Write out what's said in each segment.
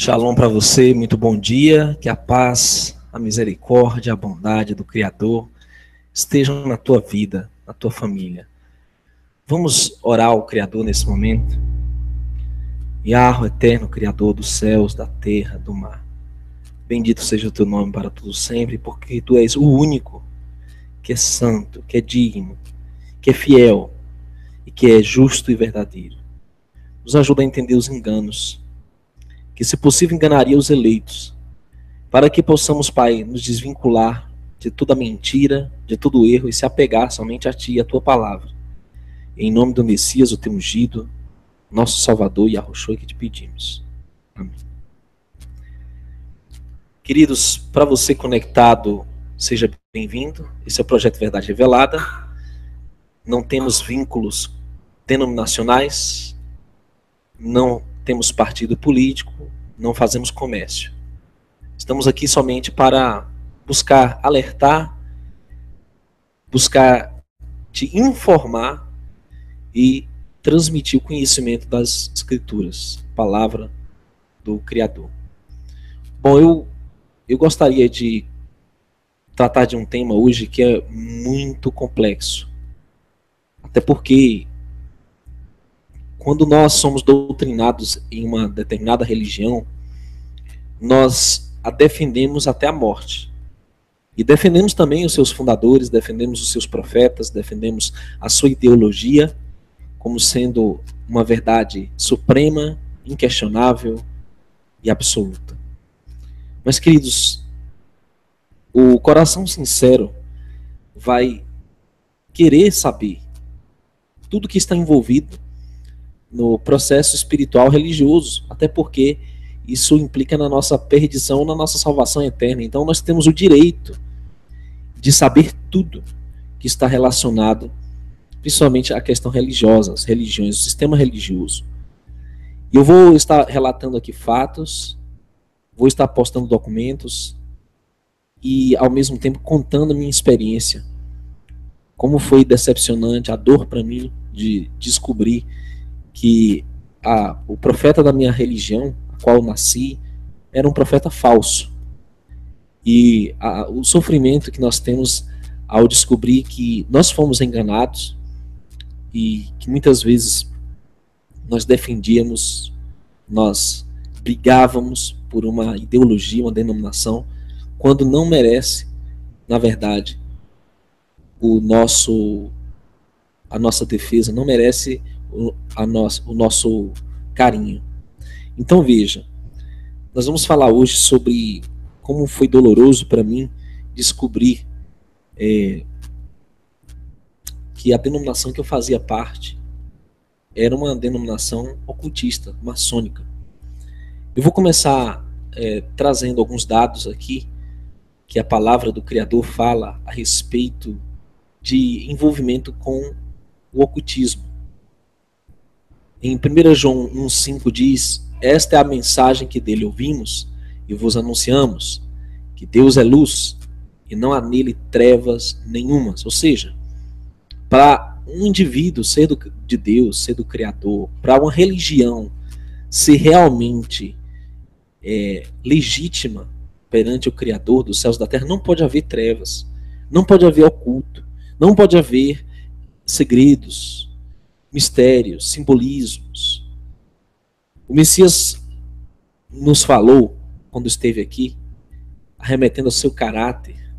Shalom para você, muito bom dia, que a paz, a misericórdia, a bondade do Criador estejam na tua vida, na tua família. Vamos orar ao Criador nesse momento? Yahweh, eterno Criador dos céus, da terra, do mar. Bendito seja o teu nome para tudo sempre, porque tu és o único que é santo, que é digno, que é fiel e que é justo e verdadeiro. Nos ajuda a entender os enganos, que se possível enganaria os eleitos, para que possamos, Pai, nos desvincular de toda mentira, de todo erro e se apegar somente a Ti e a Tua palavra. Em nome do Messias, o Teu ungido, nosso Salvador e Yahushua, que te pedimos. Amém. Queridos, para você conectado, seja bem-vindo. Esse é o Projeto Verdade Revelada. Não temos vínculos denominacionais, não temos partido político, não fazemos comércio. Estamos aqui somente para buscar alertar, buscar te informar e transmitir o conhecimento das Escrituras, palavra do Criador. Bom, eu gostaria de tratar de um tema hoje que é muito complexo. Até porque quando nós somos doutrinados em uma determinada religião, nós a defendemos até a morte. E defendemos também os seus fundadores, defendemos os seus profetas, defendemos a sua ideologia como sendo uma verdade suprema, inquestionável e absoluta. Mas, queridos, o coração sincero vai querer saber tudo que está envolvido no processo espiritual religioso, até porque isso implica na nossa perdição, na nossa salvação eterna. Então nós temos o direito de saber tudo que está relacionado, principalmente à questão religiosa, as religiões, o sistema religioso. E eu vou estar relatando aqui fatos, vou estar postando documentos e ao mesmo tempo contando a minha experiência. Como foi decepcionante, a dor para mim de descobrir que o profeta da minha religião, a qual eu nasci, era um profeta falso. E o sofrimento que nós temos ao descobrir que nós fomos enganados e que muitas vezes nós defendíamos, nós brigávamos por uma ideologia, uma denominação, quando não merece, na verdade, a nossa defesa, não merece o nosso carinho. Então veja, nós vamos falar hoje sobre como foi doloroso para mim descobrir que a denominação que eu fazia parte era uma denominação ocultista, maçônica. Eu vou começar trazendo alguns dados aqui que a palavra do Criador fala a respeito de envolvimento com o ocultismo. Em 1 João 1,5 diz: esta é a mensagem que dele ouvimos e vos anunciamos, que Deus é luz e não há nele trevas nenhumas. Ou seja, para um indivíduo ser de Deus, ser do Criador, para uma religião ser realmente legítima perante o Criador dos céus e da terra, não pode haver trevas, não pode haver oculto, não pode haver segredos, mistérios, simbolismos. O Messias nos falou, quando esteve aqui, arremetendo ao seu caráter,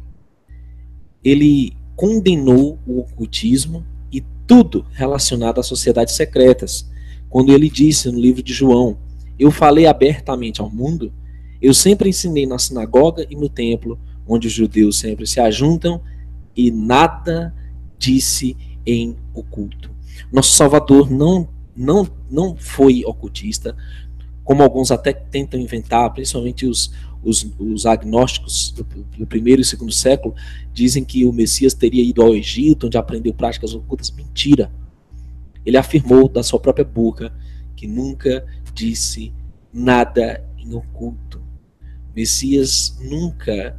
ele condenou o ocultismo e tudo relacionado às sociedades secretas, quando ele disse no livro de João: eu falei abertamente ao mundo, eu sempre ensinei na sinagoga e no templo, onde os judeus sempre se ajuntam, e nada disse em oculto. Nosso Salvador não foi ocultista, como alguns até tentam inventar, principalmente os agnósticos do primeiro e segundo século, dizem que o Messias teria ido ao Egito, onde aprendeu práticas ocultas. Mentira! Ele afirmou da sua própria boca que nunca disse nada em oculto. O Messias nunca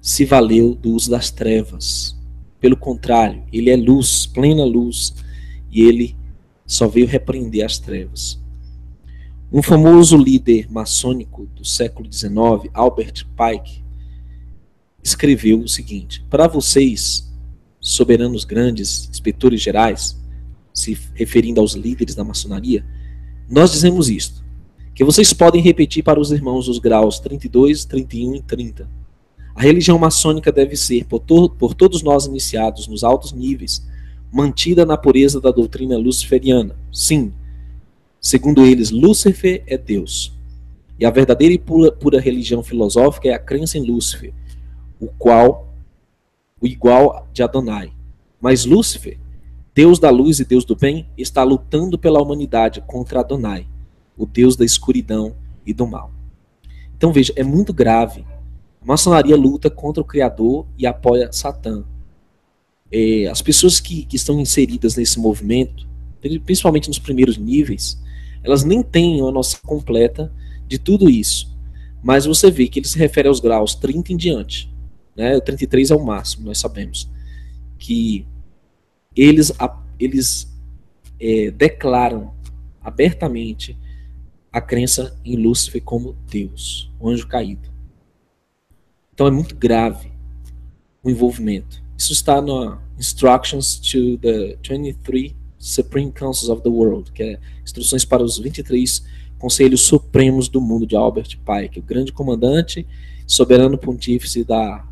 se valeu do uso das trevas. Pelo contrário, ele é luz, plena luz, e ele só veio repreender as trevas. Um famoso líder maçônico do século XIX, Albert Pike, escreveu o seguinte: para vocês, soberanos grandes, inspetores gerais, se referindo aos líderes da maçonaria, nós dizemos isto, que vocês podem repetir para os irmãos os graus 32, 31 e 30. A religião maçônica deve ser, por todos nós iniciados nos altos níveis, mantida na pureza da doutrina luciferiana. Sim, segundo eles, Lúcifer é Deus. E a verdadeira e pura religião filosófica é a crença em Lúcifer, o igual de Adonai. Mas Lúcifer, Deus da luz e Deus do bem, está lutando pela humanidade contra Adonai, o Deus da escuridão e do mal. Então veja, é muito grave. A maçonaria luta contra o Criador e apoia Satã. As pessoas que estão inseridas nesse movimento, principalmente nos primeiros níveis, elas nem têm uma noção completa de tudo isso. Mas você vê que ele se refere aos graus 30 em diante. Né? O 33 é o máximo, nós sabemos. Que eles declaram abertamente a crença em Lúcifer como Deus, o anjo caído. Então é muito grave o envolvimento. Isso está no Instructions to the 23 Supreme Councils of the World, que é instruções para os 23 conselhos supremos do mundo, de Albert Pike, o grande comandante, soberano pontífice da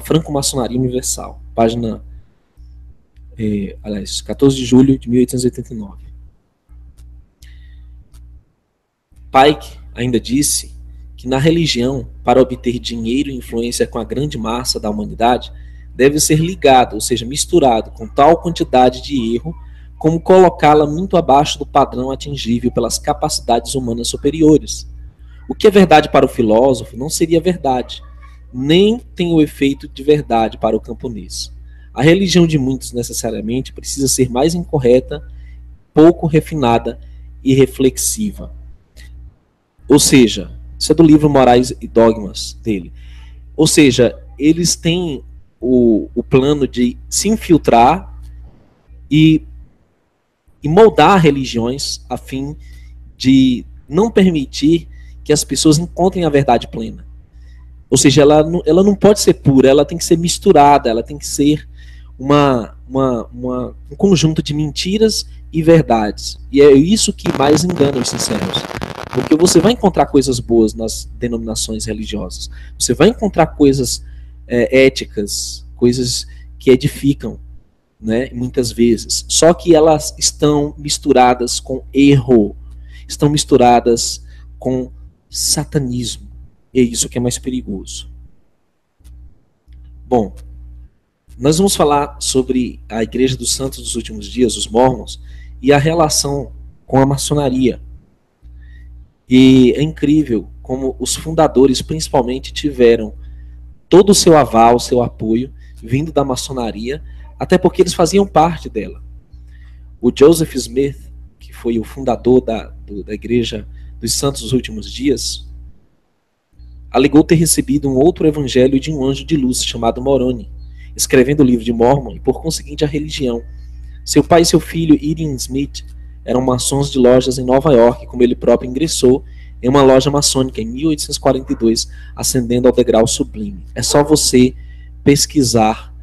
franco-maçonaria universal. Página, 14 de julho de 1889. Pike ainda disse que na religião, para obter dinheiro e influência com a grande massa da humanidade, deve ser ligado, ou seja, misturado com tal quantidade de erro, como colocá-la muito abaixo do padrão atingível pelas capacidades humanas superiores. O que é verdade para o filósofo não seria verdade, nem tem o efeito de verdade para o camponês. A religião de muitos necessariamente precisa ser mais incorreta, pouco refinada e reflexiva. Ou seja, isso é do livro Morais e Dogmas dele. Ou seja, eles têm o plano de se infiltrar e moldar religiões a fim de não permitir que as pessoas encontrem a verdade plena. Ou seja, ela não pode ser pura, ela tem que ser misturada, ela tem que ser um conjunto de mentiras e verdades. E é isso que mais engana os sinceros. Porque você vai encontrar coisas boas nas denominações religiosas. Você vai encontrar coisas éticas, coisas que edificam, né, muitas vezes. Só que elas estão misturadas com erro, estão misturadas com satanismo. E é isso que é mais perigoso. Bom, nós vamos falar sobre a Igreja dos Santos dos Últimos Dias, os Mormons, e a relação com a maçonaria. E é incrível como os fundadores, principalmente, tiveram todo o seu aval, seu apoio, vindo da maçonaria, até porque eles faziam parte dela. O Joseph Smith, que foi o fundador da Igreja dos Santos dos Últimos Dias, alegou ter recebido um outro evangelho de um anjo de luz chamado Moroni, escrevendo o livro de Mormon e, por conseguinte, a religião. Seu pai e seu filho, Irian Smith, eram maçons de lojas em Nova York, como ele próprio ingressou em uma loja maçônica em 1842, ascendendo ao degrau sublime. É só você pesquisar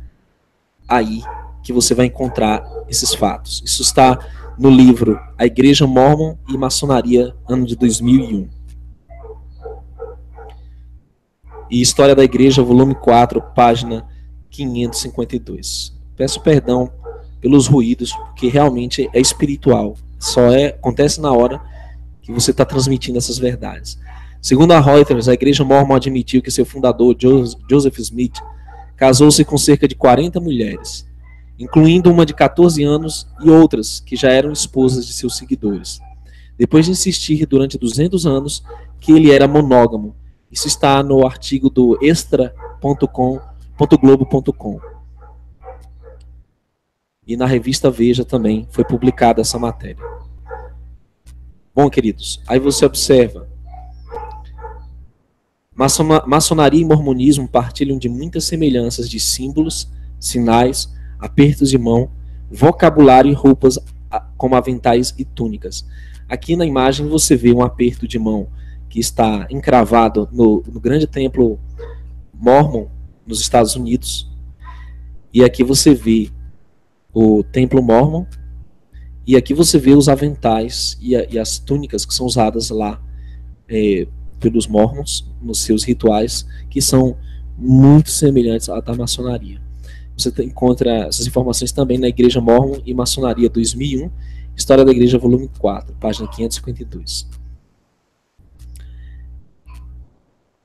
aí que você vai encontrar esses fatos. Isso está no livro A Igreja Mormon e Maçonaria, ano de 2001. E História da Igreja, volume 4, página 552. Peço perdão pelos ruídos, porque realmente é espiritual. Acontece na hora que você está transmitindo essas verdades. Segundo a Reuters, a Igreja Mormon admitiu que seu fundador, Joseph Smith, casou-se com cerca de 40 mulheres, incluindo uma de 14 anos e outras que já eram esposas de seus seguidores. Depois de insistir durante 200 anos que ele era monógamo. Isso está no artigo do extra.globo.com. E na revista Veja também foi publicada essa matéria. Bom, queridos, aí você observa. Maçonaria e mormonismo partilham de muitas semelhanças de símbolos, sinais, apertos de mão, vocabulário e roupas como aventais e túnicas. Aqui na imagem você vê um aperto de mão que está encravado no grande templo Mormon nos Estados Unidos. E aqui você vê o templo Mormon. E aqui você vê os aventais e as túnicas que são usadas lá pelos Mormons nos seus rituais, que são muito semelhantes à da maçonaria. Você encontra essas informações também na Igreja Mormon e Maçonaria 2001, História da Igreja, volume 4, página 552.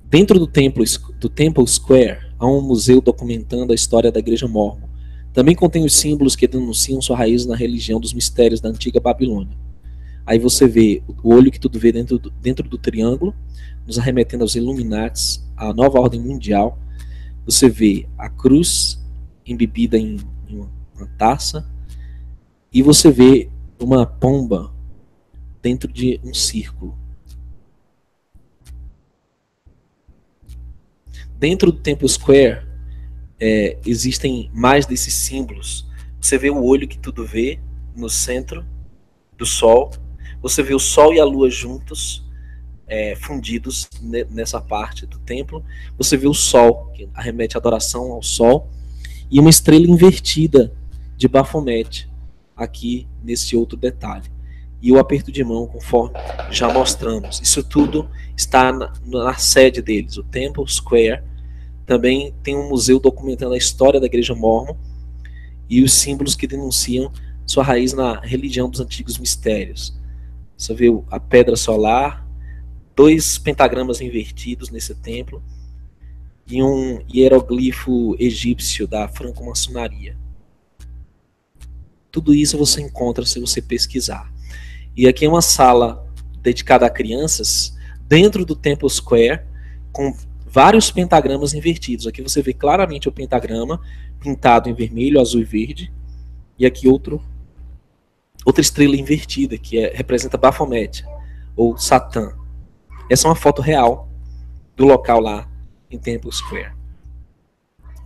Dentro do Temple Square, há um museu documentando a história da Igreja Mormon. Também contém os símbolos que denunciam sua raiz na religião dos mistérios da antiga Babilônia. Aí você vê o olho que tudo vê dentro do triângulo, nos arremetendo aos Illuminates, à nova ordem mundial. Você vê a cruz embebida em uma taça, e você vê uma pomba dentro de um círculo. Dentro do Temple Square existem mais desses símbolos. Você vê o olho que tudo vê no centro do sol. Você vê o sol e a lua juntos, fundidos nessa parte do templo. Você vê o sol, que arremete a adoração ao sol, e uma estrela invertida de Baphomet aqui nesse outro detalhe. E o aperto de mão, conforme já mostramos. Isso tudo está na sede deles, o Temple Square. Também tem um museu documentando a história da Igreja Mormon e os símbolos que denunciam sua raiz na religião dos antigos mistérios. Você vê a pedra solar, 2 pentagramas invertidos nesse templo e um hieroglifo egípcio da franco-maçonaria. Tudo isso você encontra se você pesquisar. E aqui é uma sala dedicada a crianças dentro do Temple Square, com vários pentagramas invertidos. Aqui você vê claramente o pentagrama pintado em vermelho, azul e verde. E aqui outra estrela invertida, que representa Baphomet, ou Satã. Essa é uma foto real do local lá em Temple Square.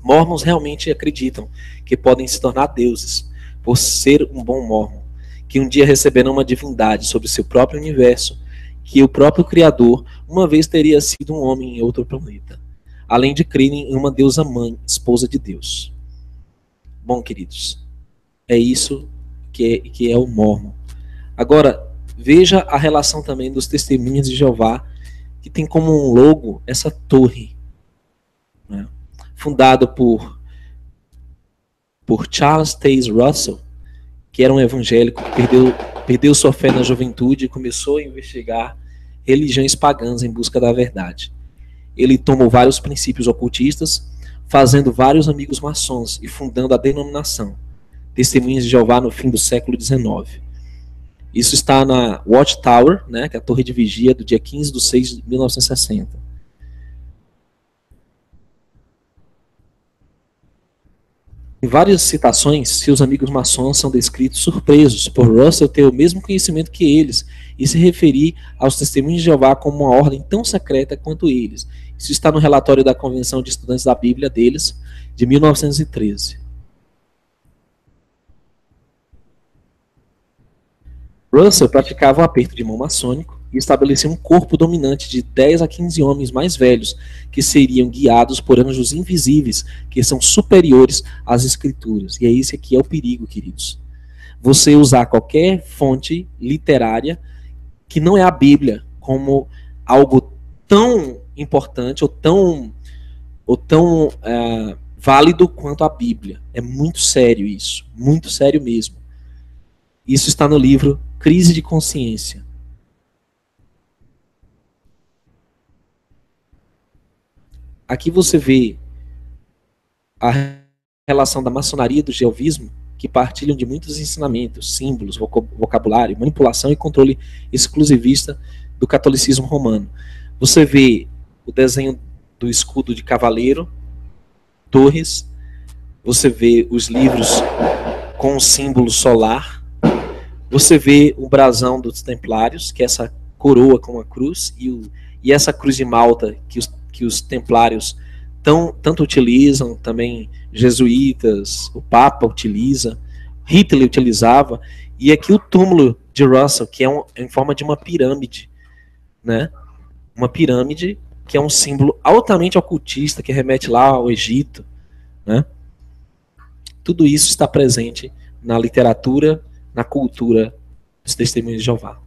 Mormons realmente acreditam que podem se tornar deuses por ser um bom mormon, que um dia receberão uma divindade sobre seu próprio universo, que o próprio Criador uma vez teria sido um homem em outro planeta, além de crerem em uma deusa mãe, esposa de Deus. Bom, queridos, é isso que é o Mormon. Agora, veja a relação também dos Testemunhas de Jeová, que tem como um logo essa torre, né? Fundado por Charles Taze Russell, que era um evangélico que perdeu sua fé na juventude e começou a investigar religiões pagãs em busca da verdade. Ele tomou vários princípios ocultistas, fazendo vários amigos maçons e fundando a denominação Testemunhas de Jeová no fim do século XIX. Isso está na Watchtower, né, que é a torre de vigia, do dia 15/6/1960. Em várias citações, seus amigos maçons são descritos surpresos por Russell ter o mesmo conhecimento que eles e se referir aos Testemunhos de Jeová como uma ordem tão secreta quanto eles. Isso está no relatório da Convenção de Estudantes da Bíblia deles, de 1913. Russell praticava um aperto de mão maçônico e estabeleceu um corpo dominante de 10 a 15 homens mais velhos, que seriam guiados por anjos invisíveis, que são superiores às escrituras. E é esse aqui é o perigo, queridos. Você usar qualquer fonte literária que não é a Bíblia como algo tão importante ou tão válido quanto a Bíblia. É muito sério isso, muito sério mesmo. Isso está no livro Crise de Consciência. Aqui você vê a relação da maçonaria e do jeovismo, que partilham de muitos ensinamentos, símbolos, vocabulário, manipulação e controle exclusivista do catolicismo romano. Você vê o desenho do escudo de cavaleiro, torres, você vê os livros com o símbolo solar, você vê o brasão dos templários, que é essa coroa com a cruz, e essa cruz de Malta que os templários tanto utilizam, também jesuítas, o Papa utiliza, Hitler utilizava, e aqui o túmulo de Russell, que é em forma de uma pirâmide, né? Uma pirâmide que é um símbolo altamente ocultista, que remete lá ao Egito, né? Tudo isso está presente na literatura, na cultura dos Testemunhas de Jeová.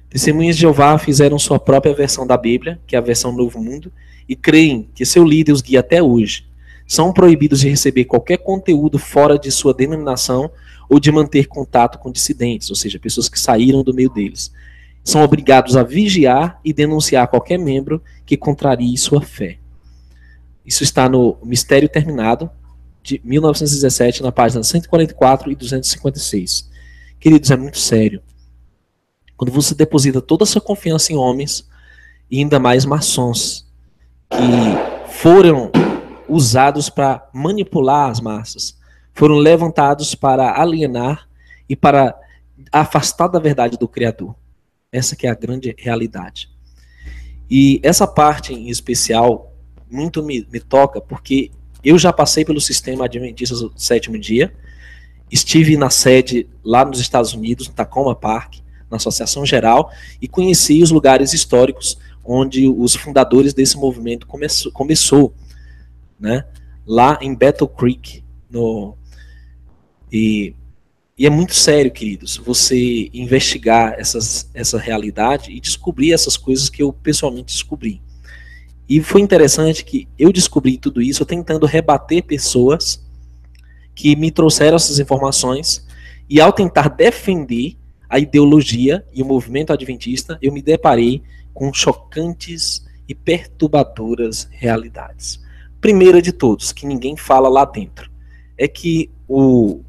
Testemunhas de Jeová fizeram sua própria versão da Bíblia, que é a versão Novo Mundo, e creem que seu líder os guia até hoje. São proibidos de receber qualquer conteúdo fora de sua denominação ou de manter contato com dissidentes, ou seja, pessoas que saíram do meio deles. São obrigados a vigiar e denunciar qualquer membro que contrarie sua fé. Isso está no Mistério Terminado, de 1917, na página 144 e 256. Queridos, é muito sério. Quando você deposita toda a sua confiança em homens, e ainda mais maçons, que foram usados para manipular as massas, foram levantados para alienar e para afastar da verdade do Criador. Essa que é a grande realidade. E essa parte em especial muito me toca, porque eu já passei pelo sistema adventista do sétimo dia, estive na sede lá nos Estados Unidos, no Tacoma Park, na Associação Geral, e conheci os lugares históricos onde os fundadores desse movimento começou, né? Lá em Battle Creek. E é muito sério, queridos, você investigar essa realidade e descobrir essas coisas que eu pessoalmente descobri. E foi interessante que eu descobri tudo isso tentando rebater pessoas que me trouxeram essas informações, e ao tentar defender a ideologia e o movimento adventista, eu me deparei com chocantes e perturbadoras realidades. Primeira de todos, que ninguém fala lá dentro, é que o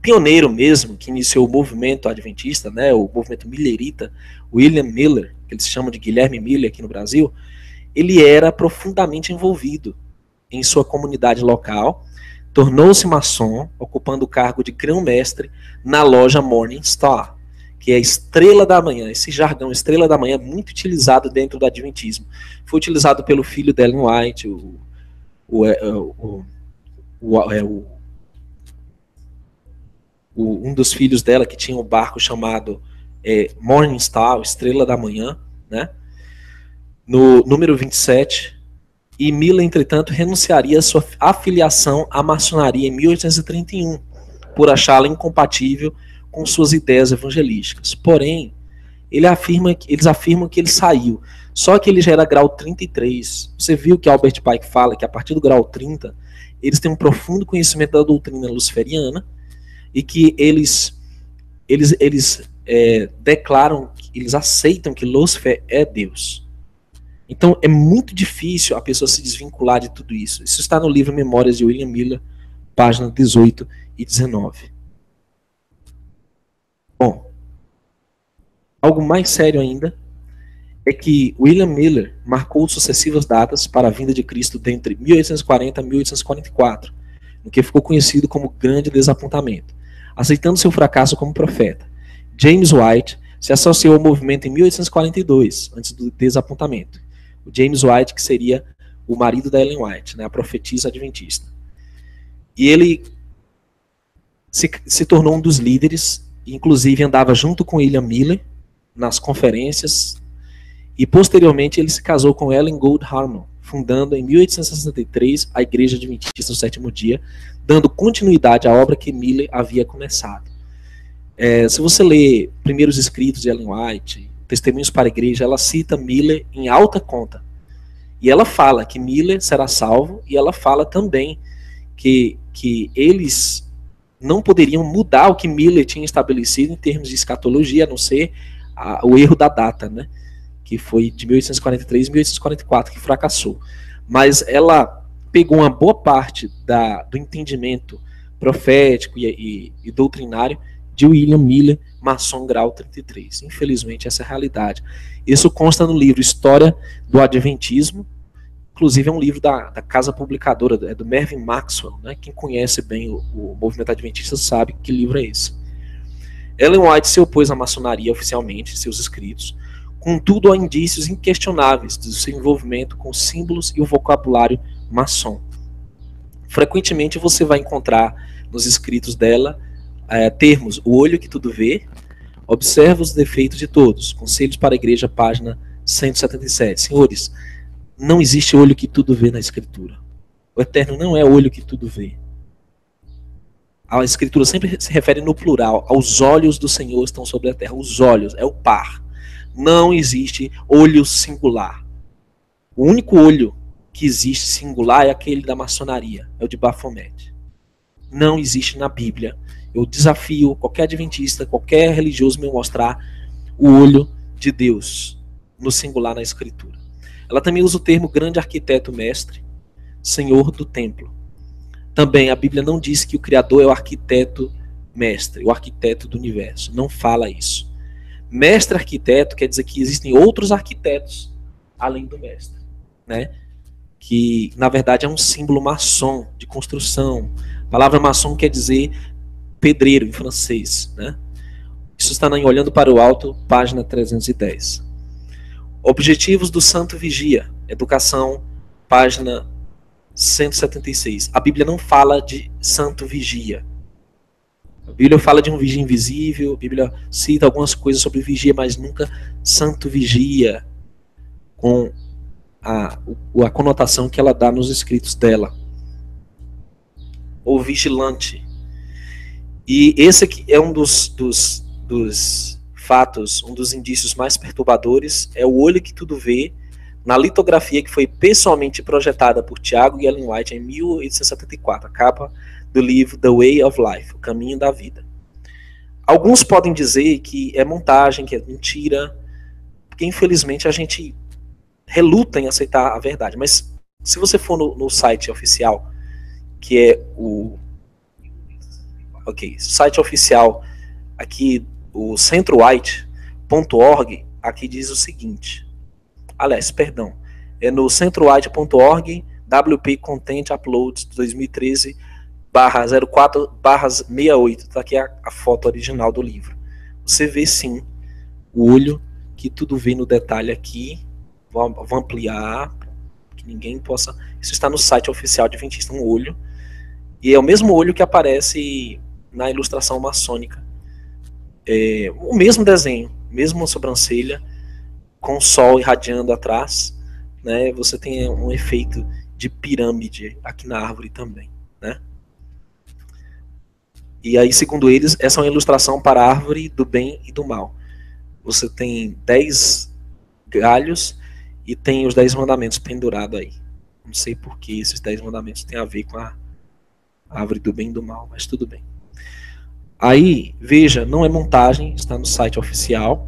pioneiro mesmo, que iniciou o movimento adventista, né, o movimento millerita, William Miller, que eles chamam de Guilherme Miller aqui no Brasil, ele era profundamente envolvido em sua comunidade local, tornou-se maçom, ocupando o cargo de grão-mestre na loja Morning Star, que é a estrela da manhã. Esse jargão, estrela da manhã, é muito utilizado dentro do adventismo. Foi utilizado pelo filho de Ellen White, um dos filhos dela, que tinha um barco chamado Morning Star, estrela da manhã, né? No número 27, e Miller, entretanto, renunciaria à sua afiliação à maçonaria em 1831, por achá-la incompatível com suas ideias evangelísticas. Porém, eles afirmam que ele saiu, só que ele já era grau 33. Você viu que Albert Pike fala que a partir do grau 30, eles têm um profundo conhecimento da doutrina luciferiana, e que eles declaram, eles aceitam que Lúcifer é Deus. Então é muito difícil a pessoa se desvincular de tudo isso. Isso está no livro Memórias de William Miller, páginas 18 e 19. Bom, algo mais sério ainda é que William Miller marcou sucessivas datas para a vinda de Cristo dentre 1840 e 1844, no que ficou conhecido como Grande Desapontamento, aceitando seu fracasso como profeta. James White se associou ao movimento em 1842, antes do desapontamento. O James White, que seria o marido da Ellen White, né, a profetisa adventista. E ele se tornou um dos líderes, inclusive andava junto com William Miller nas conferências, e posteriormente ele se casou com Ellen Gould Harmon, fundando em 1863 a Igreja Adventista do Sétimo Dia, dando continuidade à obra que Miller havia começado. Se você ler primeiros escritos de Ellen White, Testemunhos para a Igreja, ela cita Miller em alta conta. E ela fala que Miller será salvo, e ela fala também que eles não poderiam mudar o que Miller tinha estabelecido em termos de escatologia, a não ser o erro da data, né? Que foi de 1843 e 1844, que fracassou. Mas ela pegou uma boa parte do entendimento profético e doutrinário de William Miller, maçom grau 33. Infelizmente, essa é a realidade. Isso consta no livro História do Adventismo, inclusive é um livro da casa publicadora, do Mervyn Maxwell, né? Quem conhece bem o movimento adventista sabe que livro é esse. Ellen White se opôs à maçonaria oficialmente em seus escritos, contudo há indícios inquestionáveis do seu envolvimento com símbolos e o vocabulário maçom. Frequentemente você vai encontrar nos escritos dela termos o olho que tudo vê, Observa os defeitos de todos. Conselhos para a Igreja, página 177. Senhores, não existe olho que tudo vê na Escritura. O Eterno não é olho que tudo vê. A Escritura sempre se refere no plural. Aos olhos do Senhor estão sobre a terra. Os olhos é o par. Não existe olho singular. O único olho que existe singular é aquele da maçonaria. É o de Baphomet. Não existe na Bíblia. Eu desafio qualquer adventista, qualquer religioso me mostrar o olho de Deus no singular na Escritura. Ela também usa o termo grande arquiteto mestre, senhor do templo. Também a Bíblia não diz que o Criador é o arquiteto mestre, o arquiteto do universo. Não fala isso. Mestre arquiteto quer dizer que existem outros arquitetos além do mestre, né? Que na verdade é um símbolo maçom de construção. A palavra maçom quer dizer pedreiro em francês, né? Isso está em Olhando para o Alto, página 310. Objetivos do Santo Vigia, Educação, página 176. A Bíblia não fala de santo vigia. A Bíblia fala de um vigia invisível, a Bíblia cita algumas coisas sobre vigia, mas nunca santo vigia, com a conotação que ela dá nos escritos dela. Ou vigilante. E esse aqui é um dos fatos, um dos indícios mais perturbadores, é o olho que tudo vê, na litografia que foi pessoalmente projetada por Tiago e Ellen White em 1874, a capa do livro The Way of Life, O Caminho da Vida. Alguns podem dizer que é montagem, que é mentira, porque infelizmente a gente reluta em aceitar a verdade. Mas se você for no site oficial, que é o site oficial aqui, o centrowhite.org, aqui diz o seguinte. Aliás, perdão, é no centrowhite.org, WP Content Uploads 2013/04/68. Está aqui a foto original do livro. Você vê sim o olho que tudo vê no detalhe aqui. Vou ampliar, que ninguém possa. Isso está no site oficial adventista, um olho. E é o mesmo olho que aparece na ilustração maçônica. É o mesmo desenho, mesma sobrancelha, com o sol irradiando atrás, né? Você tem um efeito de pirâmide aqui na árvore também, né? E aí, segundo eles, essa é uma ilustração para a árvore do bem e do mal. Você tem 10 galhos e tem os 10 mandamentos pendurados aí. Não sei por que esses 10 mandamentos têm a ver com a árvore do bem e do mal, mas tudo bem. Aí, veja, não é montagem, está no site oficial.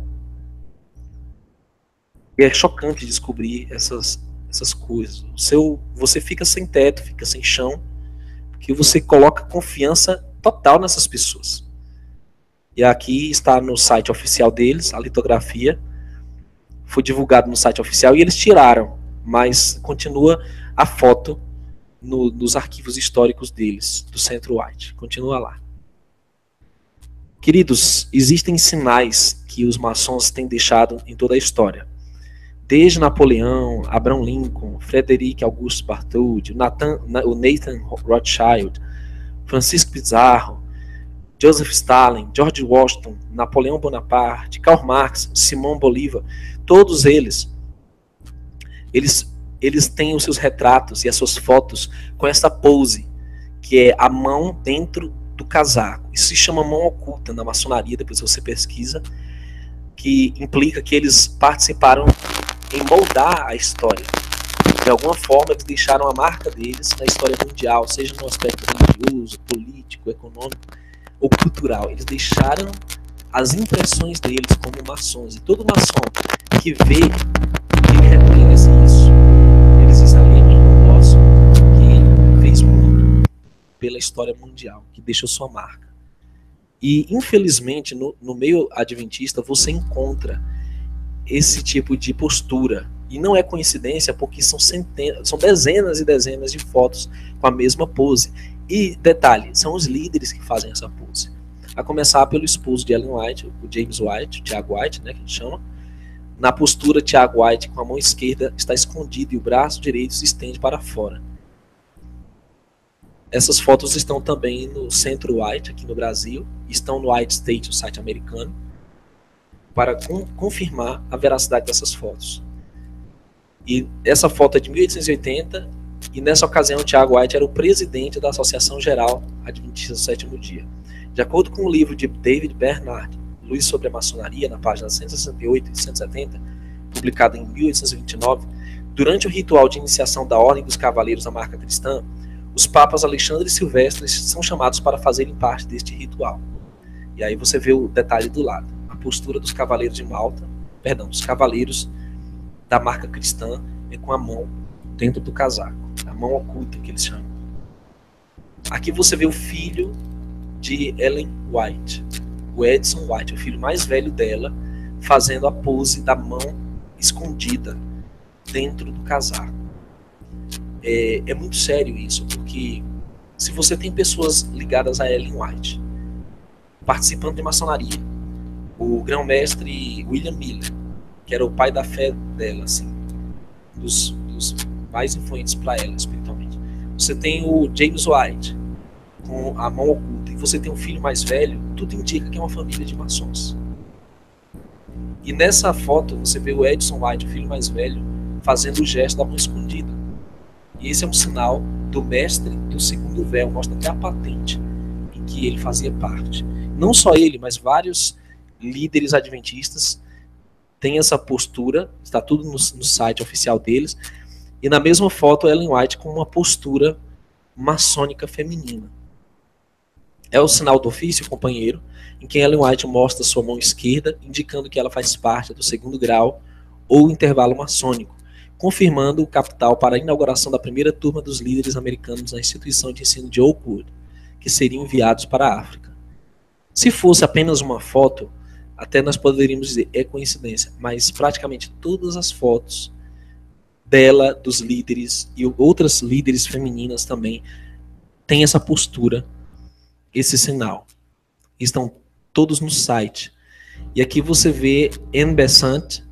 E é chocante descobrir essas coisas. Você fica sem teto, fica sem chão, porque você coloca confiança total nessas pessoas. E aqui está no site oficial deles, a litografia. Foi divulgado no site oficial e eles tiraram, mas continua a foto nos arquivos históricos deles, do Centro White. Continua lá. Queridos, existem sinais que os maçons têm deixado em toda a história. Desde Napoleão, Abraham Lincoln, Frederic Auguste Bartholdi, o Nathan Rothschild, Francisco Pizarro, Joseph Stalin, George Washington, Napoleão Bonaparte, Karl Marx, Simão Bolívar, todos eles têm os seus retratos e as suas fotos com essa pose, que é a mão dentro do casaco. Isso se chama mão oculta na maçonaria, depois você pesquisa, que implica que eles participaram em moldar a história. De alguma forma, eles deixaram a marca deles na história mundial, seja no aspecto religioso, político, econômico ou cultural. Eles deixaram as impressões deles como maçons. E todo maçom que vê, que ele reconhece isso, eles dizem ali um negócio que fez muito pela história mundial, que deixou sua marca. E, infelizmente, no meio adventista, você encontra esse tipo de postura. E não é coincidência, porque são dezenas e dezenas de fotos com a mesma pose. E, detalhe, são os líderes que fazem essa pose. A começar pelo esposo de Ellen White, o James White, o Tiago White, né, que a gente chama. Na postura, Tiago White, com a mão esquerda, está escondido e o braço direito se estende para fora. Essas fotos estão também no Centro White, aqui no Brasil. Estão no White State, o site americano. para confirmar a veracidade dessas fotos. E essa foto é de 1880, e nessa ocasião o Thiago White era o presidente da Associação Geral Adventista do Sétimo Dia. De acordo com o livro de David Bernard, Luz sobre a Maçonaria, na página 168 e 170, publicado em 1829, durante o ritual de iniciação da Ordem dos Cavaleiros da Marca Cristã, os papas Alexandre e Silvestre são chamados para fazerem parte deste ritual. E aí você vê o detalhe do lado. A postura dos Cavaleiros de Malta, dos Cavaleiros da Marca Cristã, é com a mão dentro do casaco. A mão oculta, que eles chamam. Aqui você vê o filho de Ellen White, o Edson White, o filho mais velho dela, fazendo a pose da mão escondida dentro do casaco. É muito sério isso, porque se você tem pessoas ligadas a Ellen White, participando de maçonaria, o grão-mestre William Miller, que era o pai da fé dela, assim, dos mais influentes para ela espiritualmente. Você tem o James White, com a mão oculta, e você tem um filho mais velho, tudo indica que é uma família de maçons. E nessa foto você vê o Edson White, o filho mais velho, fazendo o gesto da mão escondida. E esse é um sinal do mestre do segundo véu, mostra até a patente em que ele fazia parte. Não só ele, mas vários líderes adventistas têm essa postura, está tudo no site oficial deles, e na mesma foto Ellen White com uma postura maçônica feminina. É o sinal do ofício, companheiro, em que Ellen White mostra sua mão esquerda, indicando que ela faz parte do segundo grau ou intervalo maçônico, confirmando o capital para a inauguração da primeira turma dos líderes americanos na instituição de ensino de Oakwood, que seriam enviados para a África. Se fosse apenas uma foto, até nós poderíamos dizer, é coincidência, mas praticamente todas as fotos dela, dos líderes e outras líderes femininas também, têm essa postura, esse sinal. Estão todos no site. E aqui você vê Anne Besant,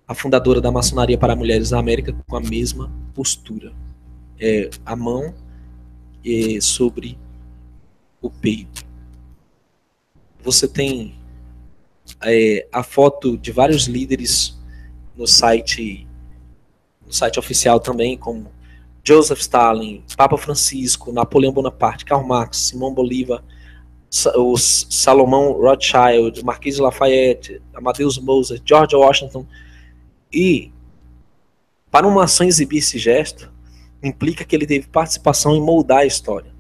a fundadora da Maçonaria para Mulheres da América, com a mesma postura. A mão sobre o peito. Você tem a foto de vários líderes no site oficial também, como Joseph Stalin, Papa Francisco, Napoleão Bonaparte, Karl Marx, Simão Bolívar, o Salomão Rothschild, Marquês de Lafayette, Amadeus Mozart, George Washington. E para um maçom exibir esse gesto, implica que ele teve participação em moldar a história.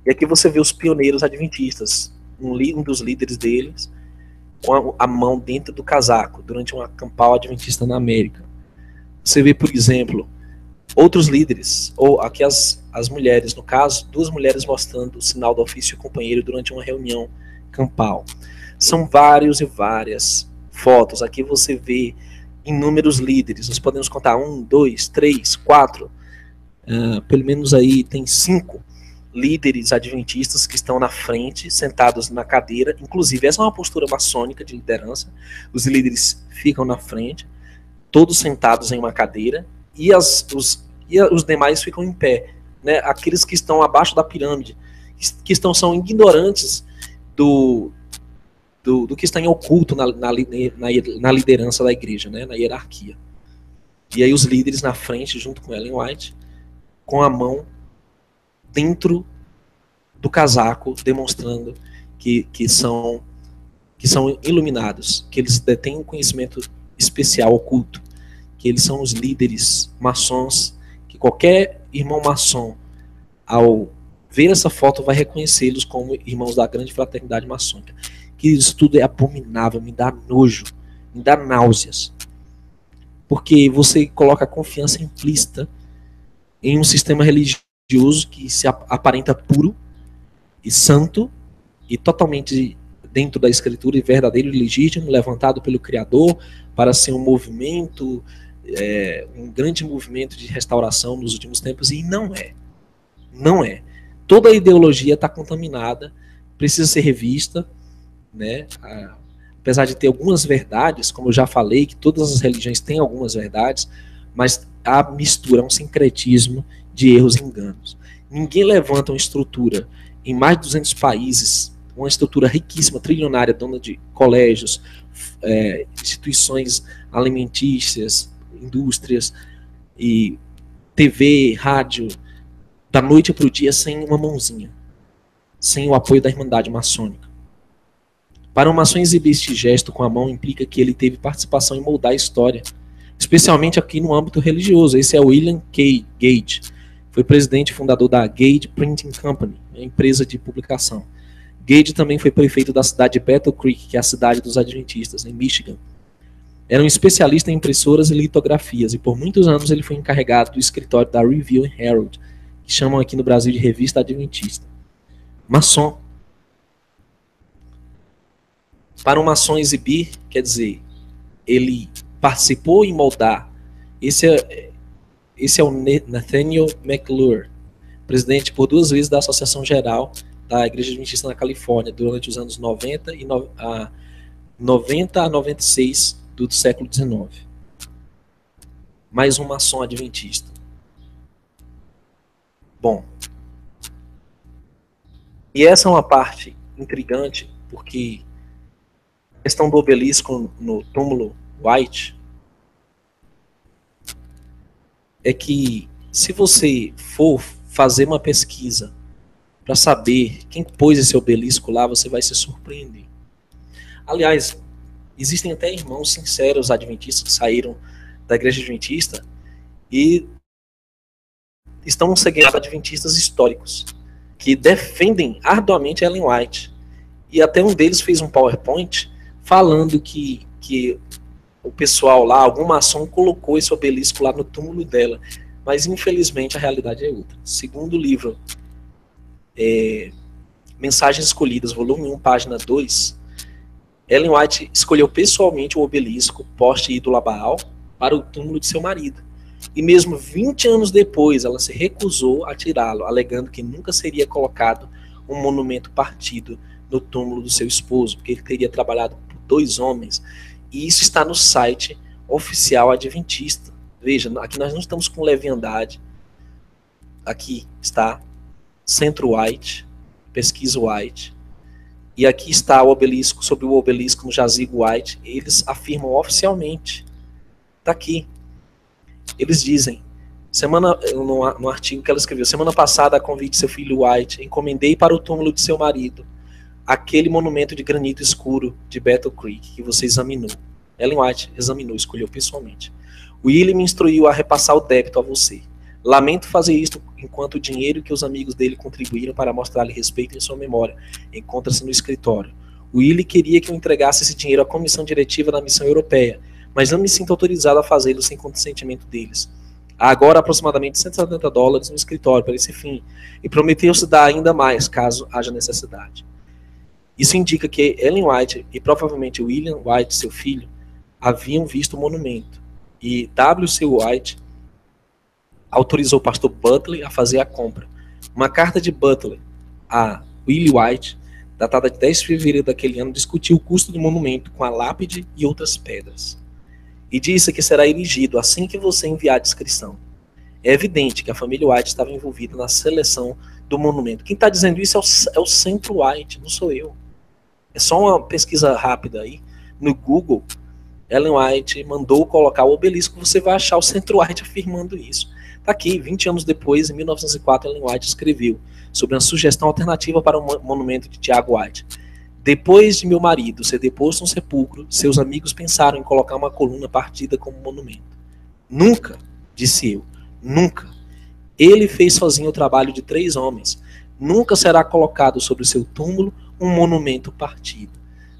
E aqui você vê os pioneiros adventistas, um dos líderes deles, com a mão dentro do casaco, durante uma campal adventista na América. Você vê, por exemplo, outros líderes, ou aqui as mulheres, no caso, duas mulheres mostrando o sinal do ofício companheiro durante uma reunião campal. São vários e várias fotos. Aqui você vê inúmeros líderes. Nós podemos contar 1, 2, 3, 4. Pelo menos aí tem 5 líderes adventistas que estão na frente, sentados na cadeira. Inclusive, essa é uma postura maçônica de liderança. Os líderes ficam na frente, todos sentados em uma cadeira, e os demais ficam em pé, né? Aqueles que estão abaixo da pirâmide, são ignorantes do que está em oculto na liderança da igreja, né? Na hierarquia. E aí os líderes na frente, junto com Ellen White, com a mão dentro do casaco, demonstrando que são iluminados, que eles detêm um conhecimento especial, oculto, que eles são os líderes maçons, que qualquer irmão maçom, ao ver essa foto, vai reconhecê-los como irmãos da grande fraternidade maçônica. Que isso tudo é abominável, me dá nojo, me dá náuseas. Porque você coloca a confiança implícita em um sistema religioso que se aparenta puro e santo e totalmente dentro da escritura e verdadeiro e legítimo, levantado pelo Criador para ser um movimento, um grande movimento de restauração nos últimos tempos, e não é. Não é. Toda a ideologia está contaminada, precisa ser revista, né? Apesar de ter algumas verdades, como eu já falei, que todas as religiões têm algumas verdades, mas a mistura, um sincretismo de erros e enganos. Ninguém levanta uma estrutura em mais de 200 países uma estrutura riquíssima, trilionária, dona de colégios, instituições alimentícias, indústrias e TV, rádio, da noite para o dia sem uma mãozinha, sem o apoio da Irmandade Maçônica. Para um maçom exibir este gesto com a mão implica que ele teve participação em moldar a história, especialmente aqui no âmbito religioso. Esse é o William K. Gage, foi presidente e fundador da Gage Printing Company, empresa de publicação. Gage também foi prefeito da cidade de Battle Creek, que é a cidade dos Adventistas, em Michigan. Era um especialista em impressoras e litografias, e por muitos anos ele foi encarregado do escritório da Review and Herald, que chamam aqui no Brasil de Revista Adventista. Maçom. Para um maçom exibir, quer dizer, ele participou em moldar. Esse é o Nathaniel McClure, presidente por 2 vezes da Associação Geral da Igreja Adventista na Califórnia, durante os anos 90 a 96 do século XIX. Mais um maçom adventista. Bom, e essa é uma parte intrigante, porque a questão do obelisco no túmulo White é que, se você for fazer uma pesquisa para saber quem pôs esse obelisco lá, você vai se surpreender. Aliás, existem até irmãos sinceros adventistas que saíram da igreja adventista e estão seguindo adventistas históricos, que defendem arduamente Ellen White. E até um deles fez um PowerPoint falando que o pessoal lá, algum maçom, colocou esse obelisco lá no túmulo dela. Mas, infelizmente, a realidade é outra. Segundo o livro Mensagens Escolhidas, volume 1, página 2, Ellen White escolheu pessoalmente o obelisco, poste ídolo a Baal, para o túmulo de seu marido. E mesmo 20 anos depois, ela se recusou a tirá-lo, alegando que nunca seria colocado um monumento partido no túmulo do seu esposo, porque ele teria trabalhado por 2 homens. E isso está no site oficial adventista. Veja, aqui nós não estamos com leviandade. Aqui está Centro White, pesquisa White. E aqui está o obelisco, sobre o obelisco no jazigo White. Eles afirmam oficialmente. Está aqui. Eles dizem, no artigo que ela escreveu, semana passada, a convite de seu filho White, encomendei para o túmulo de seu marido aquele monumento de granito escuro de Battle Creek que você examinou. Ellen White examinou, escolheu pessoalmente. Willie me instruiu a repassar o débito a você. Lamento fazer isto enquanto o dinheiro que os amigos dele contribuíram para mostrar-lhe respeito em sua memória encontra-se no escritório. Willie queria que eu entregasse esse dinheiro à comissão diretiva da missão europeia, mas não me sinto autorizado a fazê-lo sem consentimento deles. Há agora aproximadamente $170 no escritório para esse fim, e prometeu-se dar ainda mais, caso haja necessidade. Isso indica que Ellen White e provavelmente William White, seu filho, haviam visto o monumento, e W.C. White autorizou o pastor Butler a fazer a compra. Uma carta de Butler a Willie White, datada de 10 de fevereiro daquele ano, discutiu o custo do monumento com a lápide e outras pedras. E disse que será erigido assim que você enviar a descrição. É evidente que a família White estava envolvida na seleção do monumento. Quem está dizendo isso é o Centro White, não sou eu. É só uma pesquisa rápida aí. No Google, Ellen White mandou colocar o obelisco, você vai achar o Centro White afirmando isso. Está aqui, 20 anos depois, em 1904, Ellen White escreveu sobre uma sugestão alternativa para o monumento de Tiago White. Depois de meu marido ser deposto no sepulcro, seus amigos pensaram em colocar uma coluna partida como monumento. Nunca, disse eu, nunca. Ele fez sozinho o trabalho de 3 homens. Nunca será colocado sobre seu túmulo um monumento partido.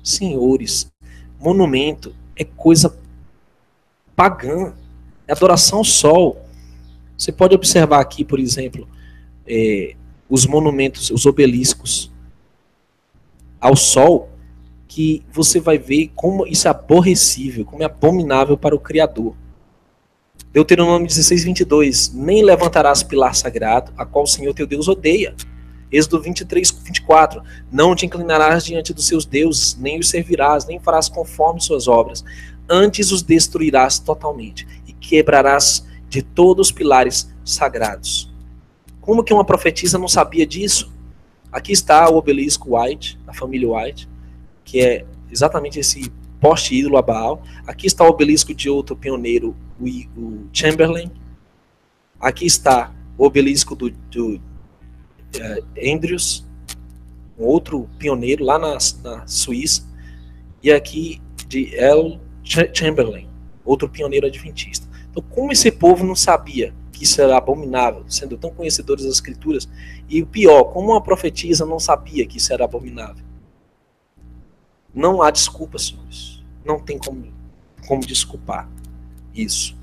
Senhores, monumento é coisa pagã, é adoração ao sol. Você pode observar aqui, por exemplo, os monumentos, os obeliscos ao sol, que você vai ver como isso é aborrecível, como é abominável para o Criador. Deuteronômio 16:22, nem levantarás pilar sagrado, a qual o Senhor teu Deus odeia. Êxodo 23:24, não te inclinarás diante dos seus deuses, nem os servirás, nem farás conforme suas obras, antes os destruirás totalmente, e quebrarás de todos os pilares sagrados. Como que uma profetisa não sabia disso? Aqui está o obelisco White, da família White, que é exatamente esse poste ídolo a Baal. Aqui está o obelisco de outro pioneiro, o Chamberlain. Aqui está o obelisco do Andrews, um outro pioneiro lá na Suíça. E aqui de L. Chamberlain, outro pioneiro adventista. Então, como esse povo não sabia que isso era abominável, sendo tão conhecedores das Escrituras, e o pior, como uma profetisa não sabia que isso era abominável? Não há desculpa, senhores. Não tem como desculpar isso.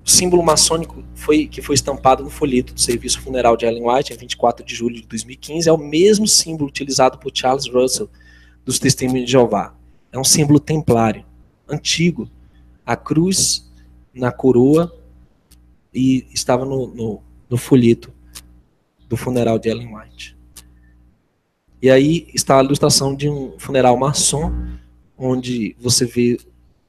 O símbolo maçônico que foi estampado no folheto do serviço funeral de Ellen White, em 24 de julho de 2015, é o mesmo símbolo utilizado por Charles Russell, dos Testemunhos de Jeová. É um símbolo templário, antigo. A cruz na coroa e estava no folheto do funeral de Ellen White. E aí está a ilustração de um funeral maçom, onde você vê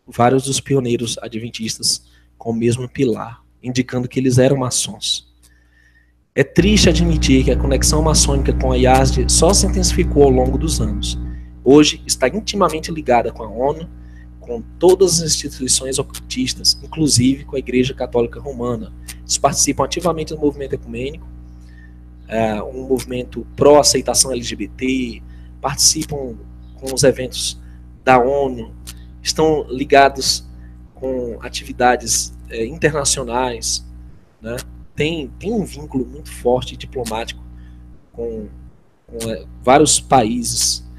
vários dos pioneiros adventistas com o mesmo pilar, indicando que eles eram maçons. É triste admitir que a conexão maçônica com a IASD só se intensificou ao longo dos anos. Hoje está intimamente ligada com a ONU, com todas as instituições ocultistas, inclusive com a Igreja Católica Romana. Eles participam ativamente do movimento ecumênico, um movimento pró-aceitação LGBT, participam com os eventos da ONU, estão ligados com atividades internacionais, né? Tem um vínculo muito forte diplomático com vários países,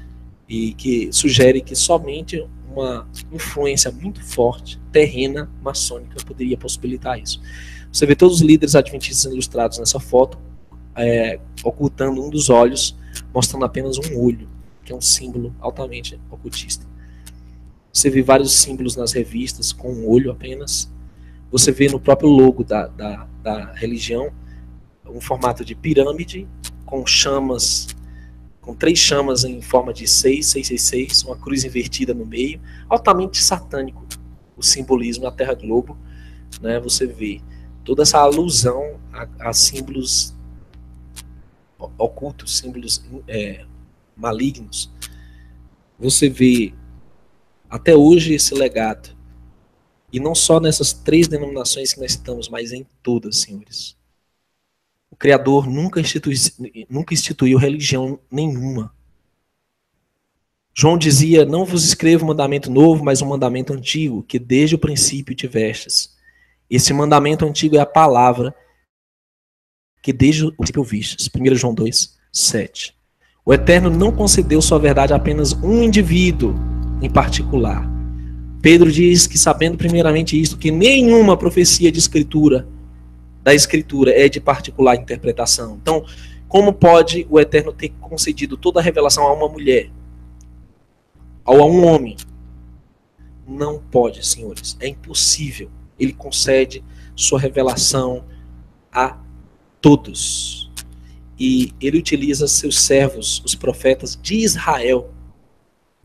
e que sugere que somente uma influência muito forte, terrena, maçônica, poderia possibilitar isso. Você vê todos os líderes adventistas ilustrados nessa foto, ocultando um dos olhos, mostrando apenas um olho, que é um símbolo altamente ocultista. Você vê vários símbolos nas revistas com um olho apenas. Você vê no próprio logo da religião um formato de pirâmide com chamas, com 3 chamas em forma de 666, uma cruz invertida no meio, altamente satânico o simbolismo na Terra Globo, né? Você vê toda essa alusão a símbolos ocultos, símbolos malignos. Você vê até hoje esse legado, e não só nessas 3 denominações que nós citamos, mas em todas, senhores. O Criador nunca instituiu religião nenhuma. João dizia: não vos escrevo um mandamento novo, mas um mandamento antigo, que desde o princípio tivestes. Esse mandamento antigo é a palavra que desde o princípio ouvistes. 1 João 2, 7. O Eterno não concedeu sua verdade a apenas um indivíduo em particular. Pedro diz que, sabendo primeiramente isto, que nenhuma profecia da Escritura é de particular interpretação. Então, como pode o Eterno ter concedido toda a revelação a uma mulher? Ou a um homem? Não pode, senhores. É impossível. Ele concede sua revelação a todos. E ele utiliza seus servos, os profetas de Israel,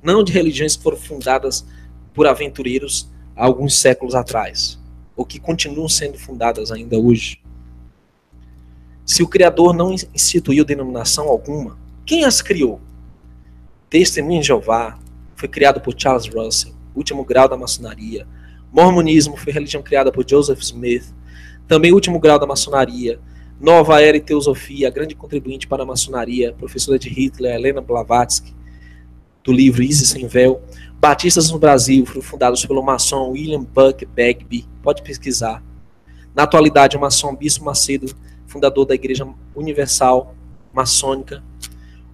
não de religiões que foram fundadas por aventureiros há alguns séculos atrás, ou que continuam sendo fundadas ainda hoje. Se o Criador não instituiu denominação alguma, quem as criou? Testemunho de Jeová foi criado por Charles Russell, último grau da maçonaria. Mormonismo foi religião criada por Joseph Smith, também último grau da maçonaria. Nova Era e Teosofia, a grande contribuinte para a maçonaria, professora de Hitler, Helena Blavatsky, do livro Isis Sem Véu. Batistas no Brasil foram fundados pelo maçom William Buck Bagby, pode pesquisar. Na atualidade, o maçom Bispo Macedo, fundador da Igreja Universal Maçônica.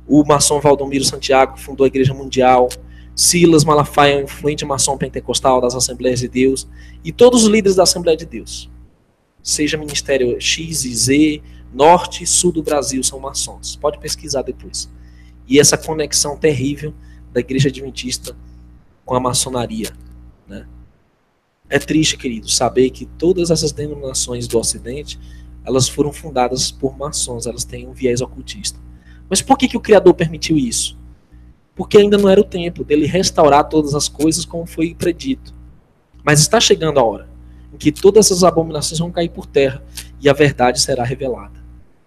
O maçom Valdomiro Santiago fundou a Igreja Mundial. Silas Malafaia, um influente maçom pentecostal das Assembleias de Deus. E todos os líderes da Assembleia de Deus, seja Ministério X e Z, Norte e Sul do Brasil, são maçons. Pode pesquisar depois. E essa conexão terrível da Igreja Adventista com a maçonaria, né? É triste, querido, saber que todas essas denominações do Ocidente, elas foram fundadas por maçons, elas têm um viés ocultista. Mas por que o Criador permitiu isso? Porque ainda não era o tempo dele restaurar todas as coisas como foi predito. Mas está chegando a hora em que todas essas abominações vão cair por terra e a verdade será revelada.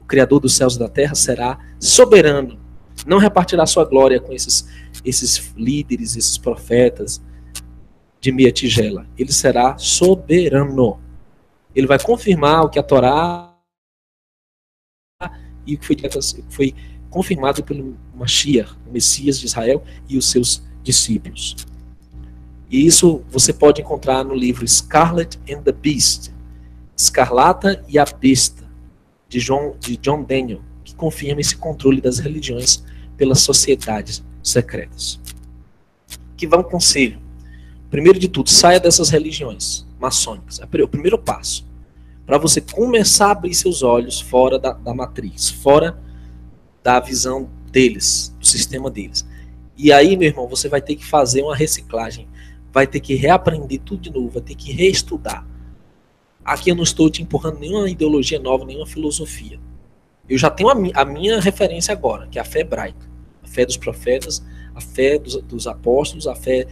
Criador dos céus e da terra, será soberano. Não repartirá sua glória com esses líderes, esses profetas de meia tigela. Ele será soberano. Ele vai confirmar o que a Torá e o que foi confirmado pelo Mashiach, o Messias de Israel e os seus discípulos. E isso você pode encontrar no livro Scarlet and the Beast, Escarlata e a Besta, de John Daniel, que confirma esse controle das religiões pelas sociedades secretas. Que vai um conselho. Primeiro de tudo, saia dessas religiões maçônicas. É o primeiro passo. Para você começar a abrir seus olhos fora da matriz, fora da visão deles, do sistema deles. E aí, meu irmão, você vai ter que fazer uma reciclagem. Vai ter que reaprender tudo de novo, vai ter que reestudar. Aqui eu não estou te empurrando nenhuma ideologia nova, nenhuma filosofia. Eu já tenho a minha referência agora, que é a fé hebraica. A fé dos profetas, a fé dos apóstolos, a fé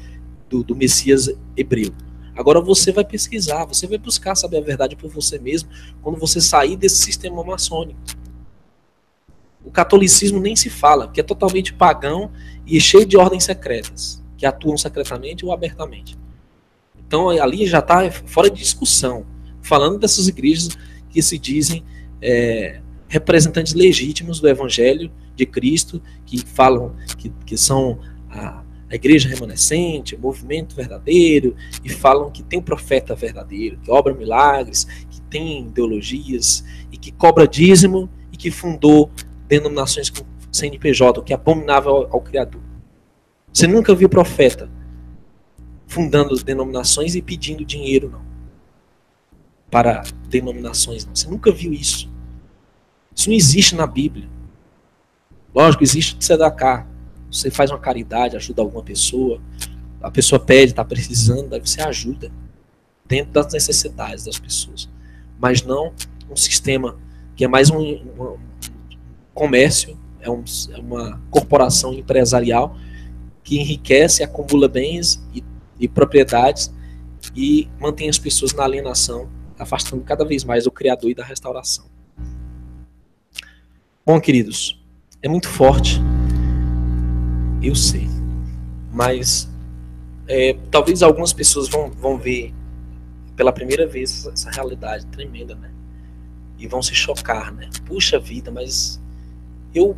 do Messias hebreu. Agora você vai pesquisar, você vai buscar saber a verdade por você mesmo quando você sair desse sistema maçônico. O catolicismo nem se fala, porque é totalmente pagão e cheio de ordens secretas, que atuam secretamente ou abertamente. Então ali já está fora de discussão. Falando dessas igrejas que se dizem representantes legítimos do Evangelho de Cristo, que falam que são a igreja remanescente, o movimento verdadeiro, e falam que tem um profeta verdadeiro, que obra milagres, que tem ideologias, e que cobra dízimo, e que fundou denominações com CNPJ, o que é abominável ao Criador. Você nunca viu profeta fundando denominações e pedindo dinheiro, não. Para denominações, não. Você nunca viu isso. Isso não existe na Bíblia. Lógico, existe tzedakah. Você faz uma caridade, ajuda alguma pessoa, a pessoa pede, está precisando, daí você ajuda dentro das necessidades das pessoas. Mas não um sistema que é mais um comércio, é uma corporação empresarial que enriquece, acumula bens e propriedades e mantém as pessoas na alienação, afastando cada vez mais do Criador e da restauração. Bom, queridos, é muito forte, eu sei, mas talvez algumas pessoas vão ver pela primeira vez essa realidade tremenda, né? E vão se chocar, né? Puxa vida, mas eu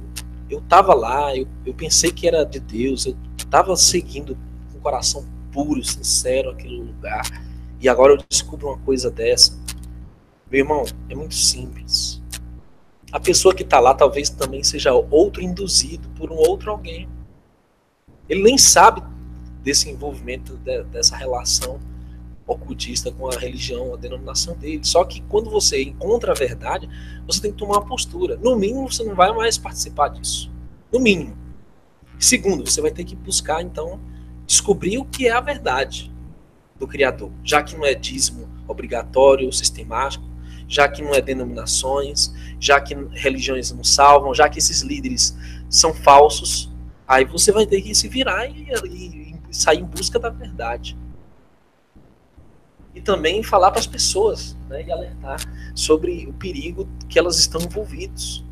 estava lá, eu pensei que era de Deus, eu estava seguindo com o coração puro, sincero aquele lugar, e agora eu descubro uma coisa dessa. Meu irmão, é muito simples. A pessoa que está lá talvez também seja outro induzido por um outro alguém. Ele nem sabe desse envolvimento, dessa relação ocultista com a religião, a denominação dele. Só que quando você encontra a verdade, você tem que tomar uma postura. No mínimo, você não vai mais participar disso. No mínimo. Segundo, você vai ter que buscar, então, descobrir o que é a verdade do Criador. Já que não é dízimo obrigatório, sistemático, já que não é denominações, já que religiões não salvam, já que esses líderes são falsos, aí você vai ter que se virar e sair em busca da verdade. E também falar para as pessoas, né, e alertar sobre o perigo que elas estão envolvidas.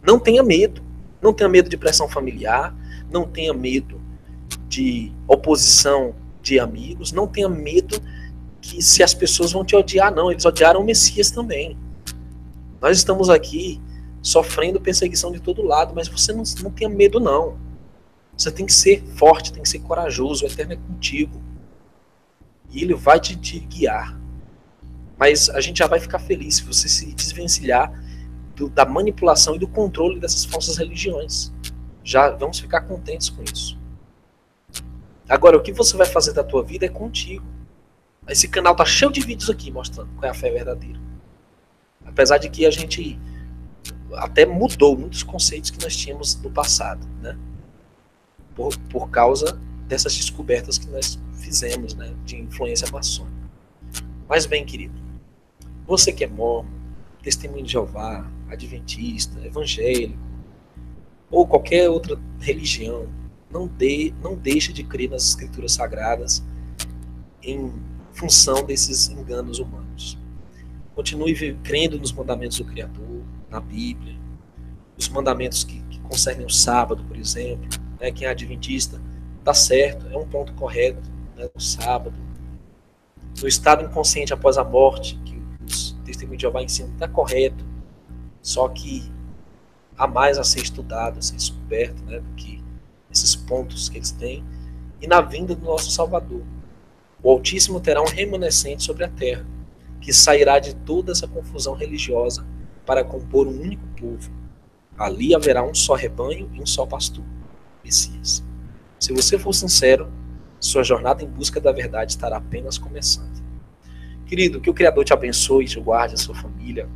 Não tenha medo. Não tenha medo de pressão familiar, não tenha medo de oposição de amigos, não tenha medo que se as pessoas vão te odiar, não. Eles odiaram o Messias também. Nós estamos aqui sofrendo perseguição de todo lado, mas você não tenha medo, não. Você tem que ser forte, tem que ser corajoso, o Eterno é contigo. E Ele vai te guiar. Mas a gente já vai ficar feliz se você se desvencilhar da manipulação e do controle dessas falsas religiões. Já vamos ficar contentes com isso. Agora, o que você vai fazer da tua vida é contigo. Esse canal tá cheio de vídeos aqui mostrando qual é a fé verdadeira. Apesar de que a gente até mudou muitos conceitos que nós tínhamos no passado, né? Por causa dessas descobertas que nós fizemos, né, de influência maçônica. Mas bem, querido, você que é mormon, Testemunho de Jeová, adventista, evangélico, ou qualquer outra religião, não deixe de crer nas escrituras sagradas em função desses enganos humanos. Continue crendo nos mandamentos do Criador, na Bíblia, os mandamentos que concernem o sábado, por exemplo, né? Quem é adventista, está certo, é um ponto correto, né? O sábado. No estado inconsciente após a morte, que os testemunhos de Jeová ensinam, está correto, só que há mais a ser estudado, a ser descoberto, né? Do que esses pontos que eles têm. E na vinda do nosso Salvador, o Altíssimo terá um remanescente sobre a terra, que sairá de toda essa confusão religiosa para compor um único povo. Ali haverá um só rebanho e um só pastor, Messias. Se você for sincero, sua jornada em busca da verdade estará apenas começando. Querido, que o Criador te abençoe e te guarde, a sua família.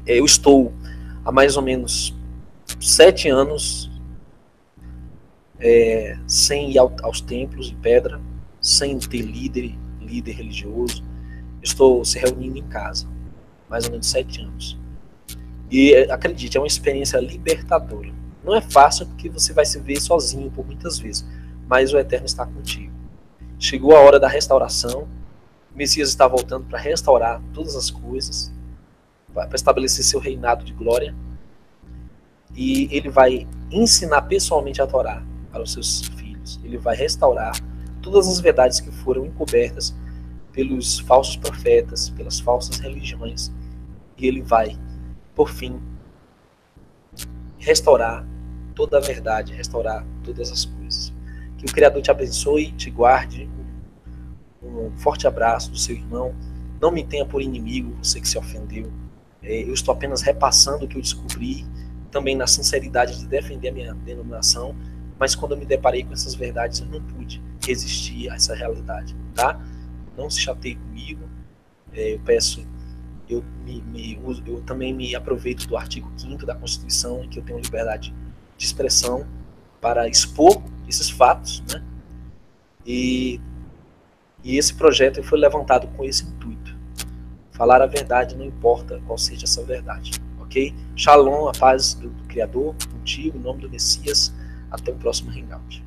Eu estou há mais ou menos 7 anos sem ir aos templos de pedra, sem ter líder religioso. Estou se reunindo em casa, mais ou menos 7 anos. E acredite, é uma experiência libertadora. Não é fácil porque você vai se ver sozinho por muitas vezes, mas o Eterno está contigo. Chegou a hora da restauração, o Messias está voltando para restaurar todas as coisas, para estabelecer seu reinado de glória, e ele vai ensinar pessoalmente a Torá para os seus filhos. Ele vai restaurar todas as verdades que foram encobertas pelos falsos profetas, pelas falsas religiões, e ele vai, por fim, restaurar toda a verdade, restaurar todas as coisas. Que o Criador te abençoe, te guarde. Um forte abraço do seu irmão. Não me tenha por inimigo, você que se ofendeu. Eu estou apenas repassando o que eu descobri, também na sinceridade de defender a minha denominação, mas quando eu me deparei com essas verdades, eu não pude resistir a essa realidade, tá? Não se chateie comigo. Eu peço, eu também me aproveito do artigo 5º da Constituição, em que eu tenho liberdade de expressão para expor esses fatos, né? E esse projeto foi levantado com esse intuito. Falar a verdade, não importa qual seja essa verdade, ok? Shalom, a paz do Criador contigo, em nome do Messias. Até o próximo Hangout.